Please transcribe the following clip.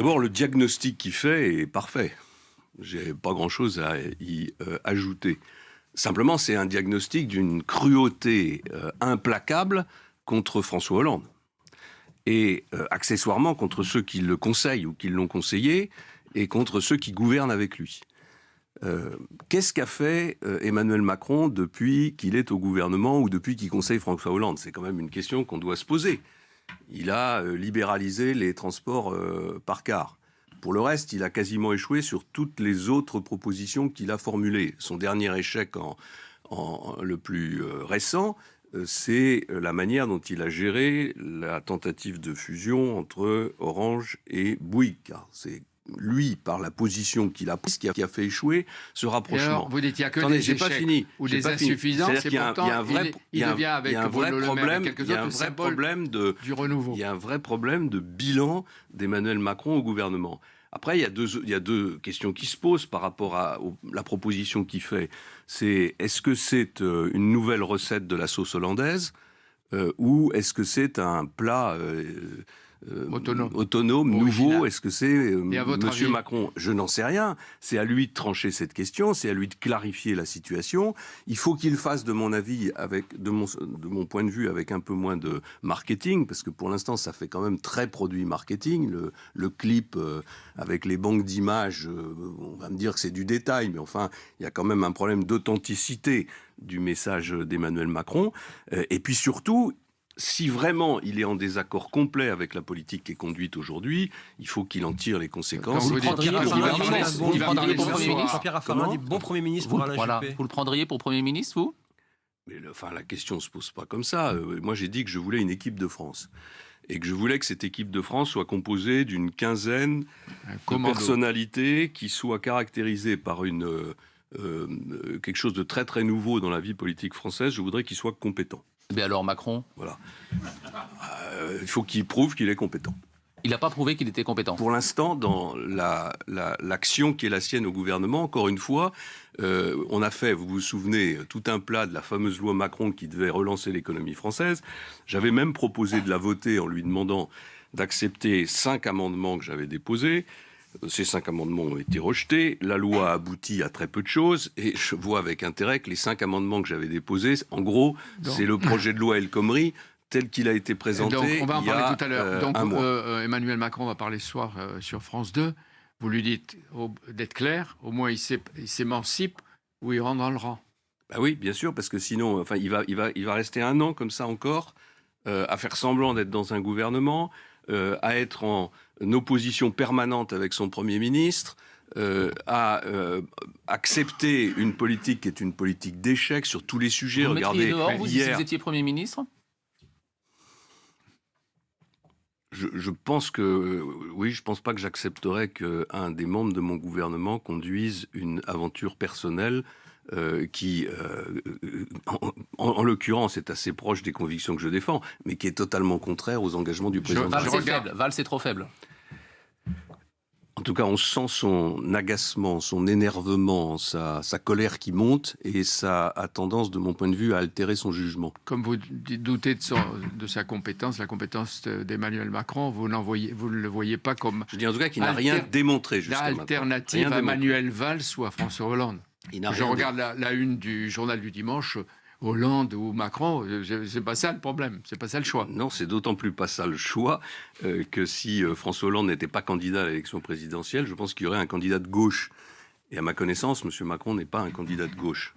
D'abord, le diagnostic qu'il fait est parfait. J'ai pas grand-chose à y ajouter. Simplement, c'est un diagnostic d'une cruauté implacable contre François Hollande. Et accessoirement contre ceux qui le conseillent ou qui l'ont conseillé, et contre ceux qui gouvernent avec lui. Qu'est-ce qu'a fait Emmanuel Macron depuis qu'il est au gouvernement ou depuis qu'il conseille François Hollande? C'est quand même une question qu'on doit se poser. Il a libéralisé les transports par car. Pour le reste, il a quasiment échoué sur toutes les autres propositions qu'il a formulées. Son dernier échec le plus récent, c'est la manière dont il a géré la tentative de fusion entre Orange et Bouygues. C'est lui, par la position qu'il a prise, qui a fait échouer ce rapprochement. Alors, vous dites qu'il n'y a que des échecs ou des insuffisances, et pourtant il devient avec Bruno Le Maire et quelques autres le symbole du renouveau. Il y a un vrai problème de bilan d'Emmanuel Macron au gouvernement. Après, il y a deux questions qui se posent par rapport à la proposition qu'il fait. C'est, est-ce que c'est une nouvelle recette de la sauce hollandaise ou est-ce que c'est un plat autonome nouveau? Est-ce que c'est Monsieur Macron? Je n'en sais rien. C'est à lui de trancher cette question, c'est à lui de clarifier la situation. Il faut qu'il fasse, de mon avis, de mon point de vue, avec un peu moins de marketing, parce que pour l'instant, ça fait quand même très produit marketing. Le clip avec les banques d'images, on va me dire que c'est du détail, mais enfin, il y a quand même un problème d'authenticité du message d'Emmanuel Macron. Et puis surtout, si vraiment il est en désaccord complet avec la politique qui est conduite aujourd'hui, il faut qu'il en tire les conséquences. Vous le prendriez pour Premier ministre? Pierre Raffarin dit bon Premier ministre pour Alain Juppé. Vous le prendriez pour Premier ministre, vous? Mais la question ne se pose pas comme ça. Moi, j'ai dit que je voulais une équipe de France. Et que je voulais que cette équipe de France soit composée d'une quinzaine de personnalités qui soient caractérisées par quelque chose de très très nouveau dans la vie politique française. Je voudrais qu'il soit compétent. Mais alors Macron? Voilà. Il faut qu'il prouve qu'il est compétent. Il n'a pas prouvé qu'il était compétent. Pour l'instant, dans l'action qui est la sienne au gouvernement, encore une fois, on a fait, vous vous souvenez, tout un plat de la fameuse loi Macron qui devait relancer l'économie française. J'avais même proposé de la voter en lui demandant d'accepter 5 amendements que j'avais déposés. Ces 5 amendements ont été rejetés. La loi aboutit à très peu de choses. Et je vois avec intérêt que les 5 amendements que j'avais déposés, en gros, c'est le projet de loi El Khomri tel qu'il a été présenté donc, on va en parler tout à l'heure. Donc, un mois. Emmanuel Macron va parler ce soir sur France 2. Vous lui dites d'être clair, au moins il s'émancipe ou il rentre dans le rang. Bah oui, bien sûr, parce que sinon, enfin, il va rester 1 an comme ça encore, à faire semblant d'être dans un gouvernement, à être en opposition permanente avec son Premier ministre, à accepter une politique qui est une politique d'échec sur tous les sujets. Vous Regardez, dehors, vous, hier, si vous étiez Premier ministre? Je pense que, oui, je pense pas que j'accepterais qu'un des membres de mon gouvernement conduise une aventure personnelle qui, en l'occurrence, est assez proche des convictions que je défends, mais qui est totalement contraire aux engagements du président. Valls, c'est trop faible. En tout cas, on sent son agacement, son énervement, sa colère qui monte, et ça a tendance, de mon point de vue, à altérer son jugement. Comme vous doutez de sa compétence, la compétence d'Emmanuel Macron, vous ne le voyez pas comme... Je dis en tout cas qu'il n'a rien démontré jusqu'à maintenant. L'alternative à Manuel Valls ou à François Hollande. Je regarde la une du journal du dimanche... Hollande ou Macron, c'est pas ça le problème, c'est pas ça le choix. Non, c'est d'autant plus pas ça le choix que si François Hollande n'était pas candidat à l'élection présidentielle, je pense qu'il y aurait un candidat de gauche. Et à ma connaissance, M. Macron n'est pas un candidat de gauche.